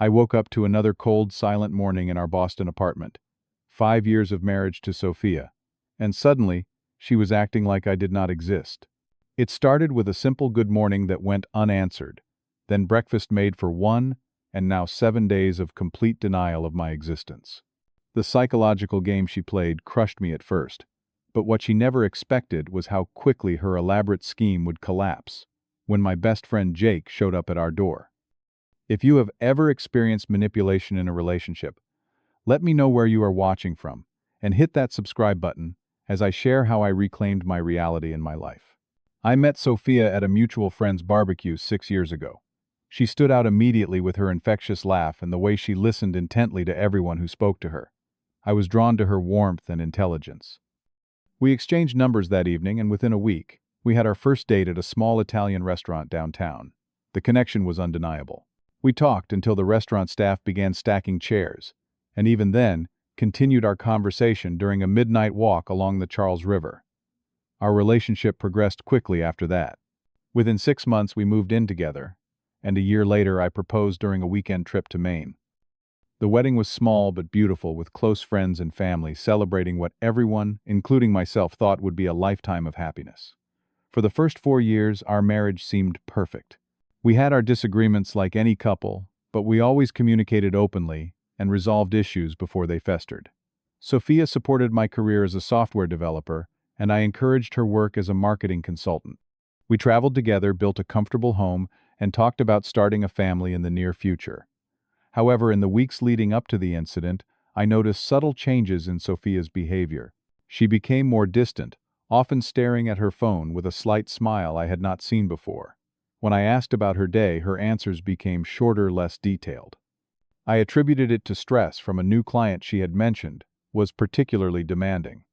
I woke up to another cold, silent morning in our Boston apartment. 5 years of marriage to Sophia. And suddenly, she was acting like I did not exist. It started with a simple good morning that went unanswered, then breakfast made for one, and now 7 days of complete denial of my existence. The psychological game she played crushed me at first, but what she never expected was how quickly her elaborate scheme would collapse when my best friend Jake showed up at our door. If you have ever experienced manipulation in a relationship, let me know where you are watching from, and hit that subscribe button as I share how I reclaimed my reality in my life. I met Sophia at a mutual friend's barbecue 6 years ago. She stood out immediately with her infectious laugh and the way she listened intently to everyone who spoke to her. I was drawn to her warmth and intelligence. We exchanged numbers that evening, and within a week, we had our first date at a small Italian restaurant downtown. The connection was undeniable. We talked until the restaurant staff began stacking chairs, and even then, continued our conversation during a midnight walk along the Charles River. Our relationship progressed quickly after that. Within 6 months, we moved in together, and a year later, I proposed during a weekend trip to Maine. The wedding was small but beautiful, with close friends and family celebrating what everyone, including myself, thought would be a lifetime of happiness. For the first 4 years, our marriage seemed perfect. We had our disagreements like any couple, but we always communicated openly and resolved issues before they festered. Sophia supported my career as a software developer, and I encouraged her work as a marketing consultant. We traveled together, built a comfortable home, and talked about starting a family in the near future. However, in the weeks leading up to the incident, I noticed subtle changes in Sophia's behavior. She became more distant, often staring at her phone with a slight smile I had not seen before. When I asked about her day, her answers became shorter, less detailed. I attributed it to stress from a new client she had mentioned was particularly demanding.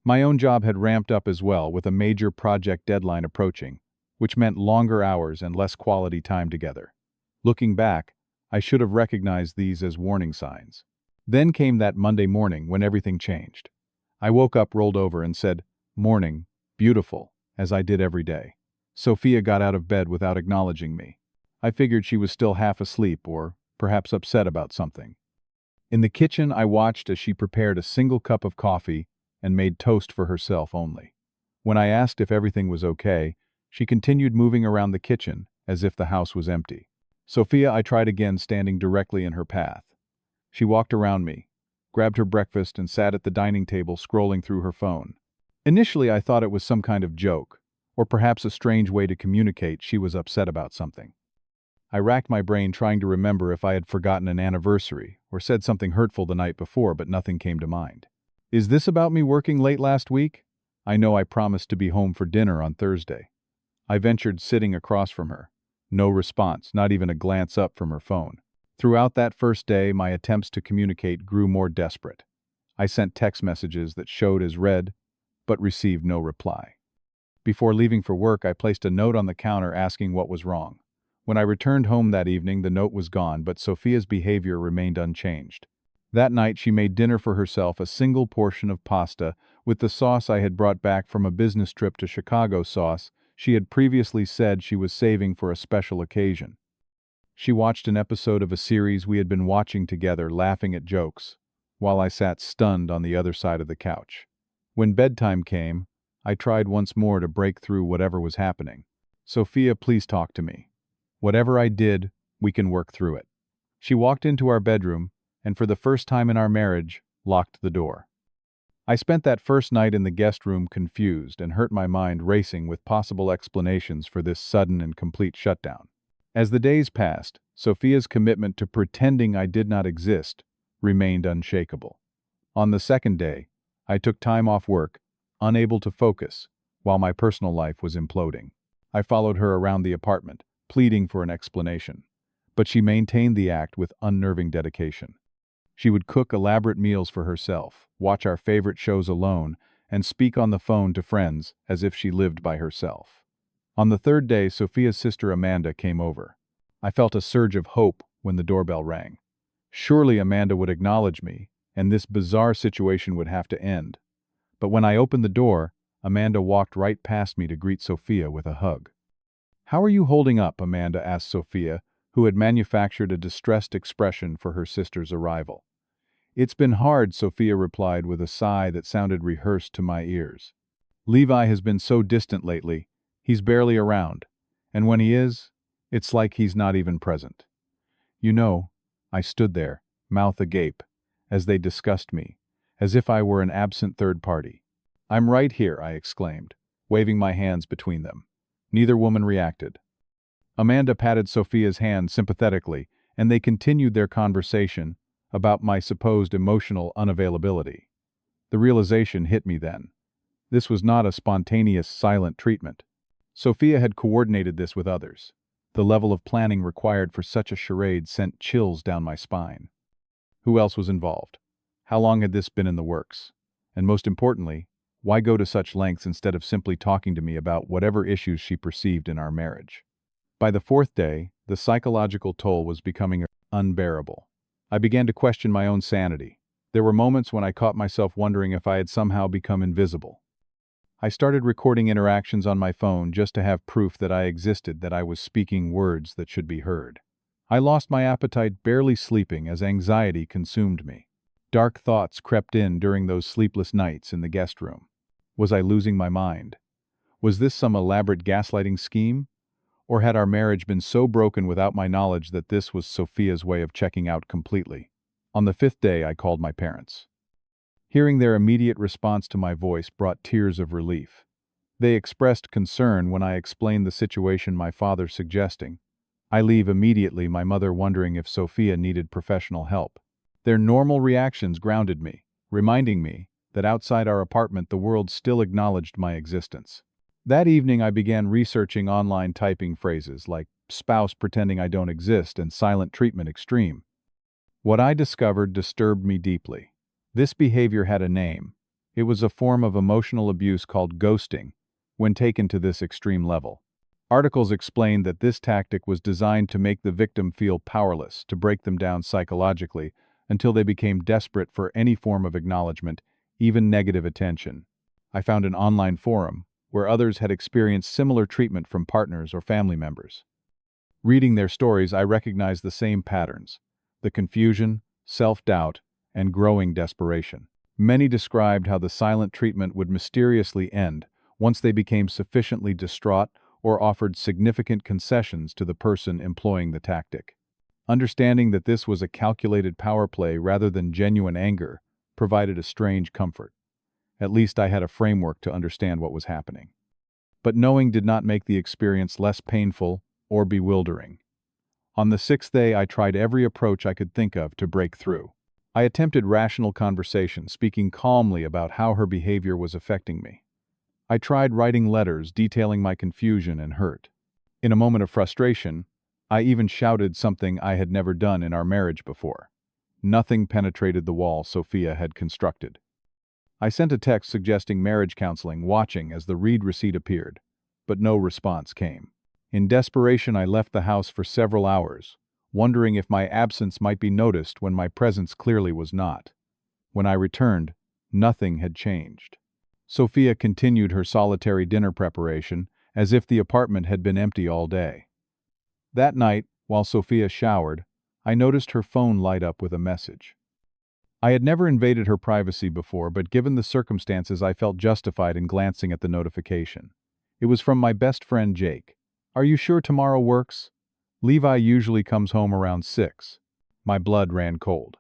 My own job had ramped up as well, with a major project deadline approaching, which meant longer hours and less quality time together. Looking back, I should have recognized these as warning signs. Then came that Monday morning when everything changed. I woke up, rolled over, and said, "Morning, beautiful," as I did every day. Sophia got out of bed without acknowledging me. I figured she was still half asleep or perhaps upset about something. In the kitchen, I watched as she prepared a single cup of coffee and made toast for herself only. When I asked if everything was okay, she continued moving around the kitchen as if the house was empty. Sophia, I tried again, standing directly in her path. She walked around me, grabbed her breakfast, and sat at the dining table scrolling through her phone. Initially, I thought it was some kind of joke, or perhaps a strange way to communicate she was upset about something. I racked my brain trying to remember if I had forgotten an anniversary or said something hurtful the night before, but nothing came to mind. Is this about me working late last week? I know I promised to be home for dinner on Thursday. I ventured, sitting across from her. No response, not even a glance up from her phone. Throughout that first day, my attempts to communicate grew more desperate. I sent text messages that showed as read, but received no reply. Before leaving for work, I placed a note on the counter asking what was wrong. When I returned home that evening, the note was gone, but Sophia's behavior remained unchanged. That night, she made dinner for herself, a single portion of pasta with the sauce I had brought back from a business trip to Chicago, sauce she had previously said she was saving for a special occasion. She watched an episode of a series we had been watching together, laughing at jokes, while I sat stunned on the other side of the couch. When bedtime came, I tried once more to break through whatever was happening. "Sophia, please talk to me. Whatever I did, we can work through it." She walked into our bedroom, and for the first time in our marriage, locked the door. I spent that first night in the guest room confused and hurt, my mind racing with possible explanations for this sudden and complete shutdown. As the days passed, Sophia's commitment to pretending I did not exist remained unshakable. On the second day, I took time off work, unable to focus, while my personal life was imploding. I followed her around the apartment, pleading for an explanation, but she maintained the act with unnerving dedication. She would cook elaborate meals for herself, watch our favorite shows alone, and speak on the phone to friends as if she lived by herself. On the third day, Sophia's sister Amanda came over. I felt a surge of hope when the doorbell rang. Surely Amanda would acknowledge me, and this bizarre situation would have to end. But when I opened the door, Amanda walked right past me to greet Sophia with a hug. "How are you holding up?" Amanda asked Sophia, who had manufactured a distressed expression for her sister's arrival. "It's been hard," Sophia replied with a sigh that sounded rehearsed to my ears. "Levi has been so distant lately, he's barely around, and when he is, it's like he's not even present." You know, I stood there, mouth agape, as they discussed me, as if I were an absent third party. "I'm right here," I exclaimed, waving my hands between them. Neither woman reacted. Amanda patted Sophia's hand sympathetically, and they continued their conversation about my supposed emotional unavailability. The realization hit me then. This was not a spontaneous, silent treatment. Sophia had coordinated this with others. The level of planning required for such a charade sent chills down my spine. Who else was involved? How long had this been in the works? And most importantly, why go to such lengths instead of simply talking to me about whatever issues she perceived in our marriage? By the fourth day, the psychological toll was becoming unbearable. I began to question my own sanity. There were moments when I caught myself wondering if I had somehow become invisible. I started recording interactions on my phone just to have proof that I existed, that I was speaking words that should be heard. I lost my appetite, barely sleeping, as anxiety consumed me. Dark thoughts crept in during those sleepless nights in the guest room. Was I losing my mind? Was this some elaborate gaslighting scheme? Or had our marriage been so broken without my knowledge that this was Sophia's way of checking out completely? On the fifth day, I called my parents. Hearing their immediate response to my voice brought tears of relief. They expressed concern when I explained the situation, my father suggesting I leave immediately, my mother wondering if Sophia needed professional help. Their normal reactions grounded me, reminding me that outside our apartment the world still acknowledged my existence. That evening I began researching online typing phrases like spouse pretending I don't exist and silent treatment extreme. What I discovered disturbed me deeply. This behavior had a name. It was a form of emotional abuse called ghosting, when taken to this extreme level. Articles explained that this tactic was designed to make the victim feel powerless, to break them down psychologically until they became desperate for any form of acknowledgement, even negative attention. I found an online forum where others had experienced similar treatment from partners or family members. Reading their stories, I recognized the same patterns: the confusion, self-doubt, and growing desperation. Many described how the silent treatment would mysteriously end once they became sufficiently distraught or offered significant concessions to the person employing the tactic. Understanding that this was a calculated power play rather than genuine anger provided a strange comfort. At least I had a framework to understand what was happening. But knowing did not make the experience less painful or bewildering. On the sixth day, I tried every approach I could think of to break through. I attempted rational conversation, speaking calmly about how her behavior was affecting me. I tried writing letters detailing my confusion and hurt. In a moment of frustration, I even shouted something I had never done in our marriage before. Nothing penetrated the wall Sophia had constructed. I sent a text suggesting marriage counseling, watching as the read receipt appeared, but no response came. In desperation, I left the house for several hours, wondering if my absence might be noticed when my presence clearly was not. When I returned, nothing had changed. Sophia continued her solitary dinner preparation, as if the apartment had been empty all day. That night, while Sophia showered, I noticed her phone light up with a message. I had never invaded her privacy before, but given the circumstances, I felt justified in glancing at the notification. It was from my best friend Jake. "Are you sure tomorrow works? Levi usually comes home around 6. My blood ran cold.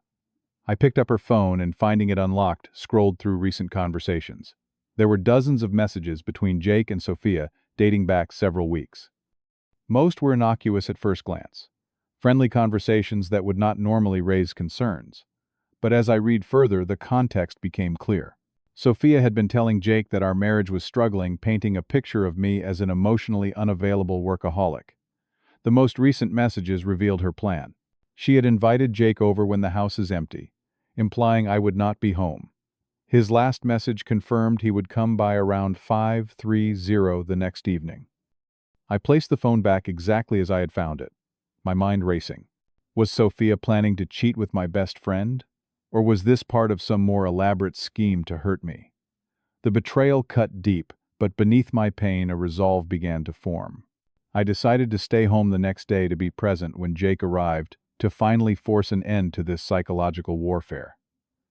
I picked up her phone and, finding it unlocked, scrolled through recent conversations. There were dozens of messages between Jake and Sophia dating back several weeks. Most were innocuous at first glance, friendly conversations that would not normally raise concerns. But as I read further, the context became clear. Sophia had been telling Jake that our marriage was struggling, painting a picture of me as an emotionally unavailable workaholic. The most recent messages revealed her plan. She had invited Jake over when the house is empty, implying I would not be home. His last message confirmed he would come by around 5:30 the next evening. I placed the phone back exactly as I had found it, my mind racing. Was Sophia planning to cheat with my best friend? Or was this part of some more elaborate scheme to hurt me? The betrayal cut deep, but beneath my pain a resolve began to form. I decided to stay home the next day to be present when Jake arrived, to finally force an end to this psychological warfare.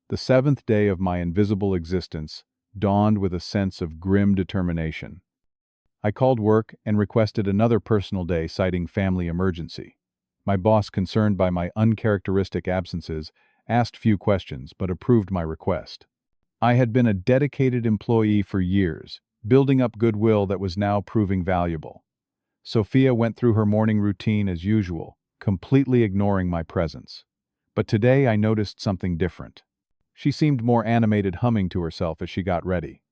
The seventh day of my invisible existence dawned with a sense of grim determination. I called work and requested another personal day, citing family emergency. My boss, concerned by my uncharacteristic absences, asked few questions but approved my request. I had been a dedicated employee for years, building up goodwill that was now proving valuable. Sophia went through her morning routine as usual, completely ignoring my presence. But today I noticed something different. She seemed more animated, humming to herself as she got ready.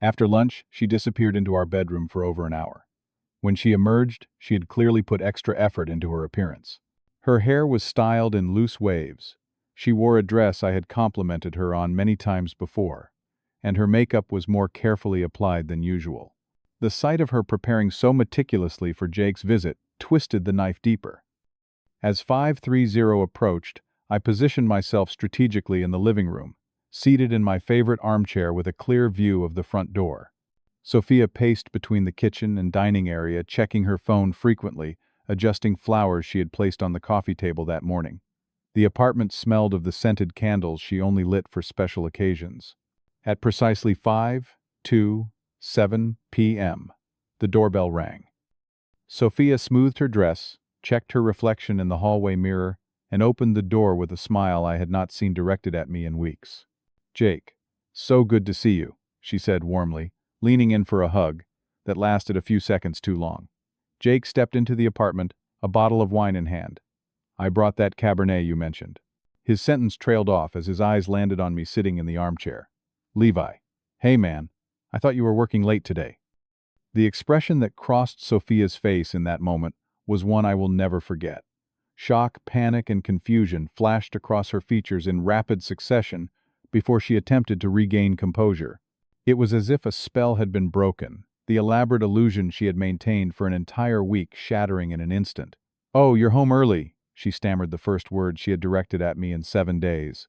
After lunch, she disappeared into our bedroom for over an hour. When she emerged, she had clearly put extra effort into her appearance. Her hair was styled in loose waves. She wore a dress I had complimented her on many times before, and her makeup was more carefully applied than usual. The sight of her preparing so meticulously for Jake's visit twisted the knife deeper. As 5:30 approached, I positioned myself strategically in the living room, seated in my favorite armchair with a clear view of the front door. Sophia paced between the kitchen and dining area, checking her phone frequently, adjusting flowers she had placed on the coffee table that morning. The apartment smelled of the scented candles she only lit for special occasions. At precisely 5:27 p.m., the doorbell rang. Sophia smoothed her dress, checked her reflection in the hallway mirror, and opened the door with a smile I had not seen directed at me in weeks. "Jake, so good to see you," she said warmly, leaning in for a hug that lasted a few seconds too long. Jake stepped into the apartment, a bottle of wine in hand. "I brought that Cabernet you mentioned." His sentence trailed off as his eyes landed on me sitting in the armchair. "Levi. Hey man, I thought you were working late today." The expression that crossed Sophia's face in that moment was one I will never forget. Shock, panic, and confusion flashed across her features in rapid succession before she attempted to regain composure. It was as if a spell had been broken, the elaborate illusion she had maintained for an entire week shattering in an instant. "Oh, you're home early," she stammered the first word she had directed at me in 7 days.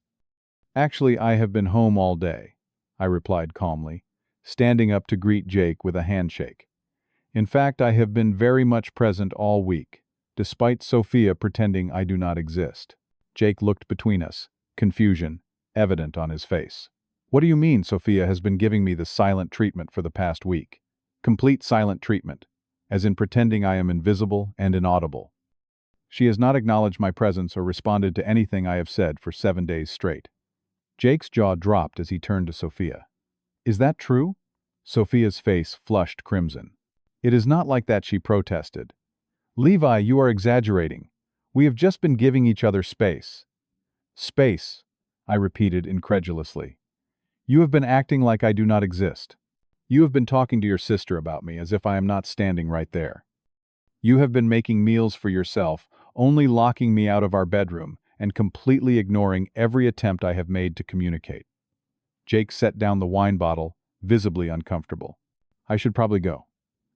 "Actually, I have been home all day," I replied calmly, standing up to greet Jake with a handshake. "In fact, I have been very much present all week, despite Sophia pretending I do not exist." Jake looked between us, confusion evident on his face. "What do you mean Sophia has been giving me the silent treatment for the past week?" "Complete silent treatment, as in pretending I am invisible and inaudible. She has not acknowledged my presence or responded to anything I have said for 7 days straight." Jake's jaw dropped as he turned to Sophia. "Is that true?" Sophia's face flushed crimson. "It is not like that," she protested. "Levi, you are exaggerating. We have just been giving each other space." "Space," I repeated incredulously. "You have been acting like I do not exist. You have been talking to your sister about me as if I am not standing right there. You have been making meals for yourself, only locking me out of our bedroom, and completely ignoring every attempt I have made to communicate." Jake set down the wine bottle, visibly uncomfortable. "I should probably go."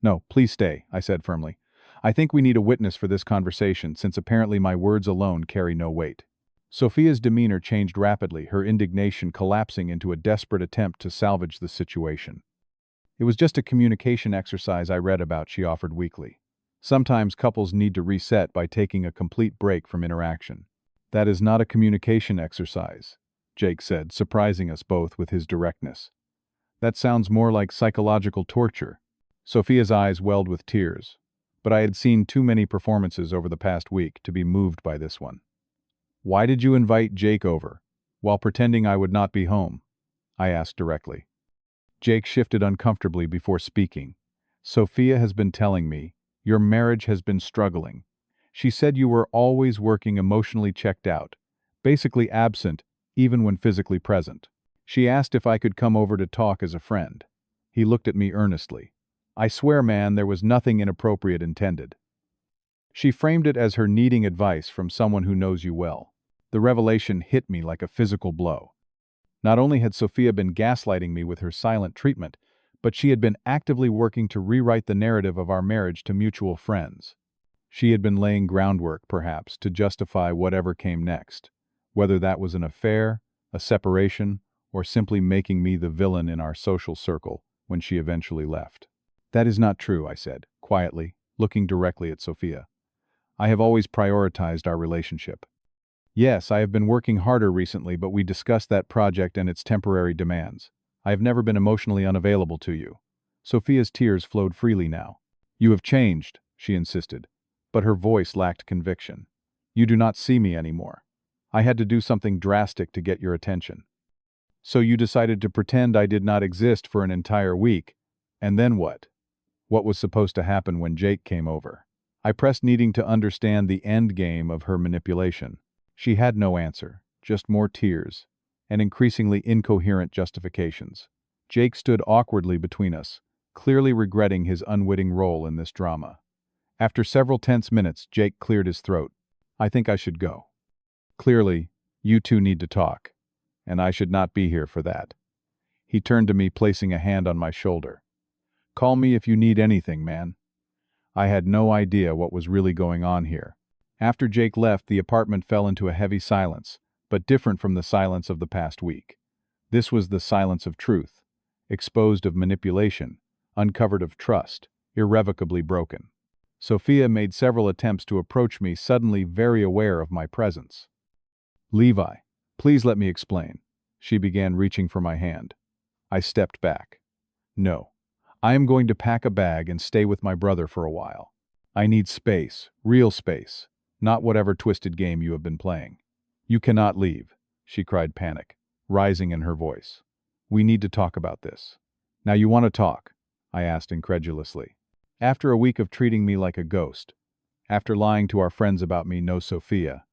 "No, please stay," I said firmly. "I think we need a witness for this conversation, since apparently my words alone carry no weight." Sophia's demeanor changed rapidly, her indignation collapsing into a desperate attempt to salvage the situation. "It was just a communication exercise I read about," she offered weakly. "Sometimes couples need to reset by taking a complete break from interaction." "That is not a communication exercise," Jake said, surprising us both with his directness. "That sounds more like psychological torture." Sophia's eyes welled with tears, but I had seen too many performances over the past week to be moved by this one. "Why did you invite Jake over, while pretending I would not be home?" I asked directly. Jake shifted uncomfortably before speaking. "Sophia has been telling me your marriage has been struggling. She said you were always working, emotionally checked out, basically absent even when physically present. She asked if I could come over to talk as a friend." He looked at me earnestly. "I swear, man, there was nothing inappropriate intended." She framed it as her needing advice from someone who knows you well. The revelation hit me like a physical blow. Not only had Sophia been gaslighting me with her silent treatment, but she had been actively working to rewrite the narrative of our marriage to mutual friends. She had been laying groundwork, perhaps, to justify whatever came next, whether that was an affair, a separation, or simply making me the villain in our social circle when she eventually left. "That is not true," I said, quietly, looking directly at Sophia. "I have always prioritized our relationship. Yes, I have been working harder recently, but we discussed that project and its temporary demands. I have never been emotionally unavailable to you." Sophia's tears flowed freely now. "You have changed," she insisted, but her voice lacked conviction. "You do not see me anymore. I had to do something drastic to get your attention. So you decided to pretend I did not exist for an entire week. And then what? What was supposed to happen when Jake came over?" I pressed, needing to understand the end game of her manipulation. She had no answer, just more tears, and increasingly incoherent justifications. Jake stood awkwardly between us, clearly regretting his unwitting role in this drama. After several tense minutes, Jake cleared his throat. "I think I should go. Clearly, you two need to talk, and I should not be here for that." He turned to me, placing a hand on my shoulder. "Call me if you need anything, man." I had no idea what was really going on here. After Jake left, the apartment fell into a heavy silence, but different from the silence of the past week. This was the silence of truth, exposed of manipulation, uncovered of trust, irrevocably broken. Sophia made several attempts to approach me, suddenly very aware of my presence. "Levi, please let me explain." She began, reaching for my hand. I stepped back. "No. I am going to pack a bag and stay with my brother for a while. I need space, real space, not whatever twisted game you have been playing." "You cannot leave," she cried, panic rising in her voice. "We need to talk about this." "Now you want to talk?" I asked incredulously. "After a week of treating me like a ghost, after lying to our friends about me, no Sophia.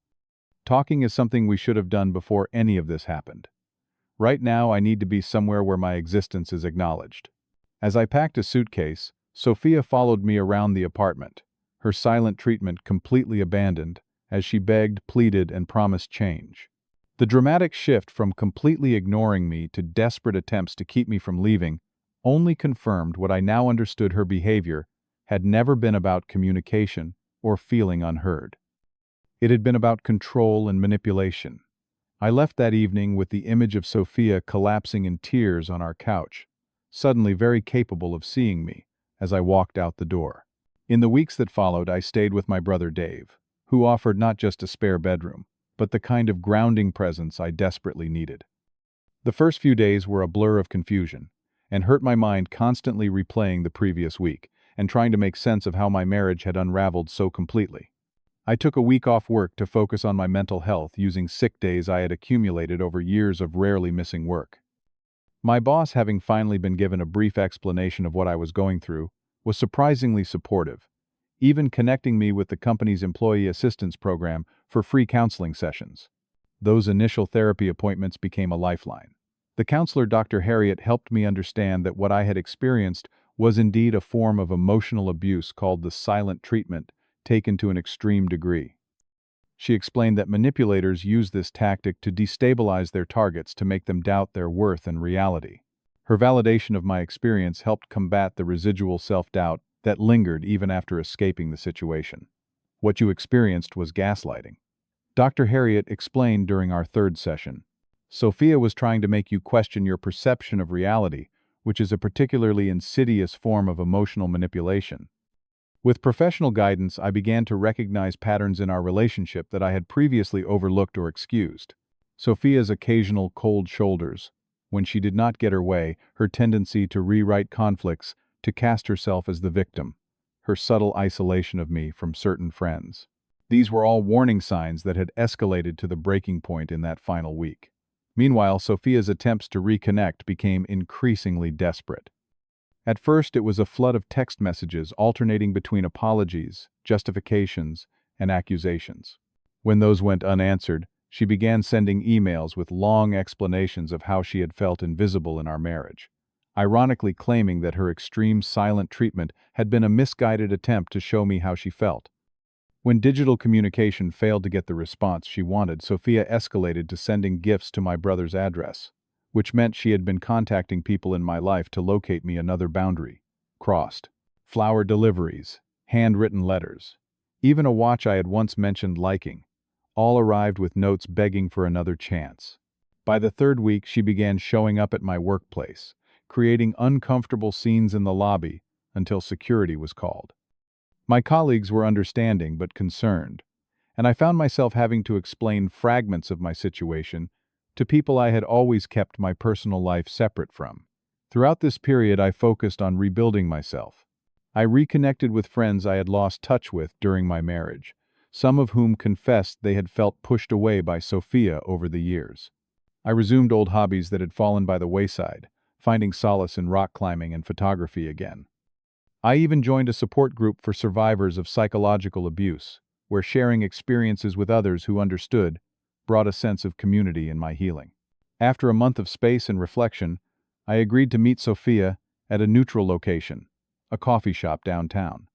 Talking is something we should have done before any of this happened. Right now I need to be somewhere where my existence is acknowledged." As I packed a suitcase, Sophia followed me around the apartment, her silent treatment completely abandoned, as she begged, pleaded, and promised change. The dramatic shift from completely ignoring me to desperate attempts to keep me from leaving only confirmed what I now understood: her behavior had never been about communication or feeling unheard. It had been about control and manipulation. I left that evening with the image of Sophia collapsing in tears on our couch, suddenly very capable of seeing me as I walked out the door. In the weeks that followed, I stayed with my brother Dave, who offered not just a spare bedroom, but the kind of grounding presence I desperately needed. The first few days were a blur of confusion, and hurt my mind, constantly replaying the previous week and trying to make sense of how my marriage had unraveled so completely. I took a week off work to focus on my mental health, using sick days I had accumulated over years of rarely missing work. My boss, having finally been given a brief explanation of what I was going through, was surprisingly supportive, even connecting me with the company's employee assistance program for free counseling sessions. Those initial therapy appointments became a lifeline. The counselor, Dr. Harriet, helped me understand that what I had experienced was indeed a form of emotional abuse called the silent treatment, taken to an extreme degree. She explained that manipulators use this tactic to destabilize their targets, to make them doubt their worth and reality. Her validation of my experience helped combat the residual self-doubt that lingered even after escaping the situation. "What you experienced was gaslighting," Dr. Harriet explained during our third session. "Sophia was trying to make you question your perception of reality, which is a particularly insidious form of emotional manipulation." With professional guidance, I began to recognize patterns in our relationship that I had previously overlooked or excused. Sophia's occasional cold shoulders, when she did not get her way, her tendency to rewrite conflicts, to cast herself as the victim, her subtle isolation of me from certain friends. These were all warning signs that had escalated to the breaking point in that final week. Meanwhile, Sophia's attempts to reconnect became increasingly desperate. At first, it was a flood of text messages alternating between apologies, justifications, and accusations. When those went unanswered, she began sending emails with long explanations of how she had felt invisible in our marriage, ironically claiming that her extreme silent treatment had been a misguided attempt to show me how she felt. When digital communication failed to get the response she wanted, Sophia escalated to sending gifts to my brother's address, which meant she had been contacting people in my life to locate me. Another boundary crossed. Flower deliveries, handwritten letters, even a watch I had once mentioned liking, all arrived with notes begging for another chance. By the third week, she began showing up at my workplace, creating uncomfortable scenes in the lobby until security was called. My colleagues were understanding but concerned, and I found myself having to explain fragments of my situation to people I had always kept my personal life separate from. Throughout this period, I focused on rebuilding myself. I reconnected with friends I had lost touch with during my marriage, some of whom confessed they had felt pushed away by Sophia over the years. I resumed old hobbies that had fallen by the wayside, finding solace in rock climbing and photography again. I even joined a support group for survivors of psychological abuse, where sharing experiences with others who understood brought a sense of community in my healing. After a month of space and reflection, I agreed to meet Sophia at a neutral location, a coffee shop downtown.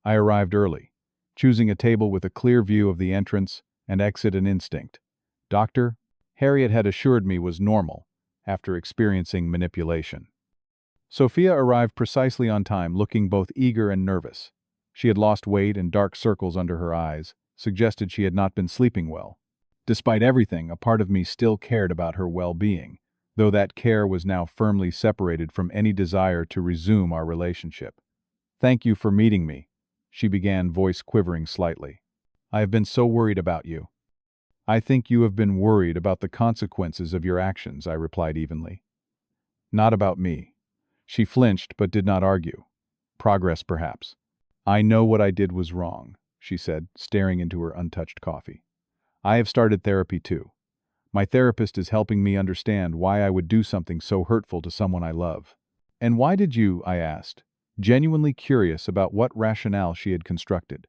I arrived early, choosing a table with a clear view of the entrance and exit and instinct. Dr. Harriet had assured me was normal after experiencing manipulation. Sophia arrived precisely on time, looking both eager and nervous. She had lost weight and dark circles under her eyes, suggested she had not been sleeping well. Despite everything, a part of me still cared about her well-being, though that care was now firmly separated from any desire to resume our relationship. "Thank you for meeting me," she began, voice quivering slightly. "I have been so worried about you." "I think you have been worried about the consequences of your actions," I replied evenly. "Not about me." She flinched but did not argue. "Progress, perhaps." "I know what I did was wrong," she said, staring into her untouched coffee. "I have started therapy too. My therapist is helping me understand why I would do something so hurtful to someone I love." "And why did you?" I asked, genuinely curious about what rationale she had constructed.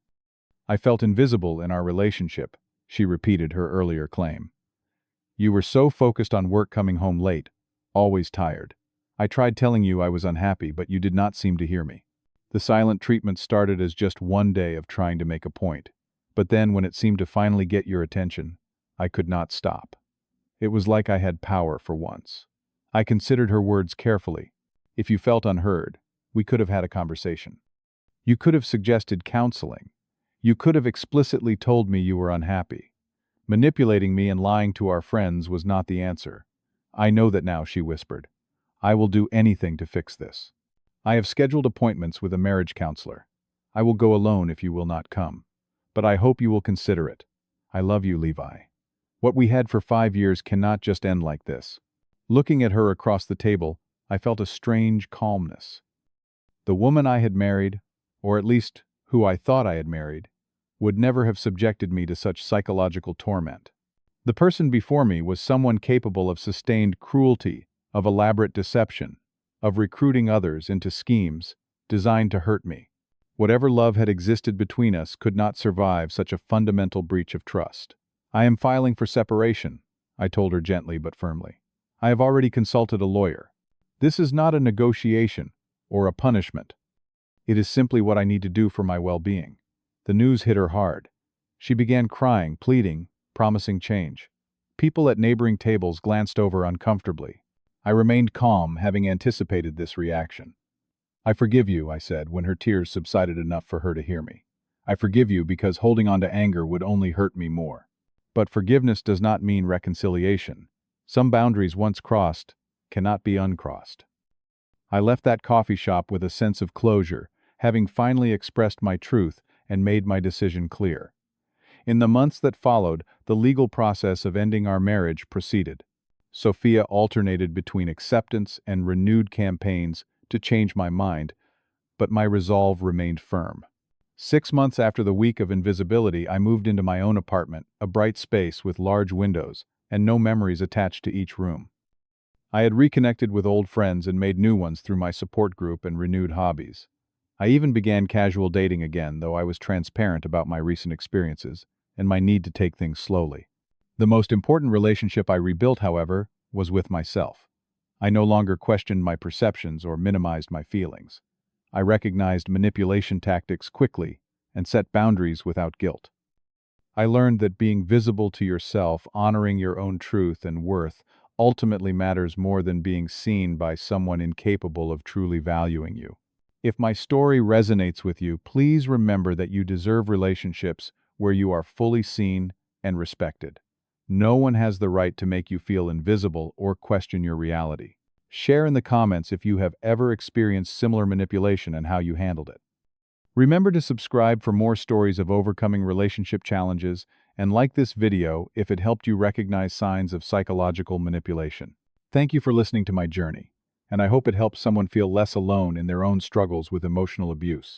"I felt invisible in our relationship," she repeated her earlier claim. "You were so focused on work, coming home late, always tired. I tried telling you I was unhappy, but you did not seem to hear me." The silent treatment started as just one day of trying to make a point. But then, when it seemed to finally get your attention, I could not stop. It was like I had power for once. I considered her words carefully. "If you felt unheard, we could have had a conversation. You could have suggested counseling. You could have explicitly told me you were unhappy. Manipulating me and lying to our friends was not the answer. I know that now," she whispered. "I will do anything to fix this. I have scheduled appointments with a marriage counselor. I will go alone if you will not come. But I hope you will consider it. I love you, Levi. What we had for 5 years cannot just end like this." Looking at her across the table, I felt a strange calmness. The woman I had married, or at least who I thought I had married, would never have subjected me to such psychological torment. The person before me was someone capable of sustained cruelty, of elaborate deception, of recruiting others into schemes designed to hurt me. Whatever love had existed between us could not survive such a fundamental breach of trust. "I am filing for separation," I told her gently but firmly. "I have already consulted a lawyer. This is not a negotiation or a punishment. It is simply what I need to do for my well-being." The news hit her hard. She began crying, pleading, promising change. People at neighboring tables glanced over uncomfortably. I remained calm, having anticipated this reaction. "I forgive you," I said, when her tears subsided enough for her to hear me. "I forgive you because holding on to anger would only hurt me more. But forgiveness does not mean reconciliation. Some boundaries once crossed cannot be uncrossed." I left that coffee shop with a sense of closure, having finally expressed my truth and made my decision clear. In the months that followed, the legal process of ending our marriage proceeded. Sophia alternated between acceptance and renewed campaigns to change my mind, but my resolve remained firm. 6 months after the week of invisibility, I moved into my own apartment, a bright space with large windows and no memories attached to each room. I had reconnected with old friends and made new ones through my support group and renewed hobbies. I even began casual dating again, though I was transparent about my recent experiences and my need to take things slowly. The most important relationship I rebuilt, however, was with myself. I no longer questioned my perceptions or minimized my feelings. I recognized manipulation tactics quickly and set boundaries without guilt. I learned that being visible to yourself, honoring your own truth and worth, ultimately matters more than being seen by someone incapable of truly valuing you. If my story resonates with you, please remember that you deserve relationships where you are fully seen and respected. No one has the right to make you feel invisible or question your reality. Share in the comments if you have ever experienced similar manipulation and how you handled it. Remember to subscribe for more stories of overcoming relationship challenges and like this video if it helped you recognize signs of psychological manipulation. Thank you for listening to my journey, and I hope it helps someone feel less alone in their own struggles with emotional abuse.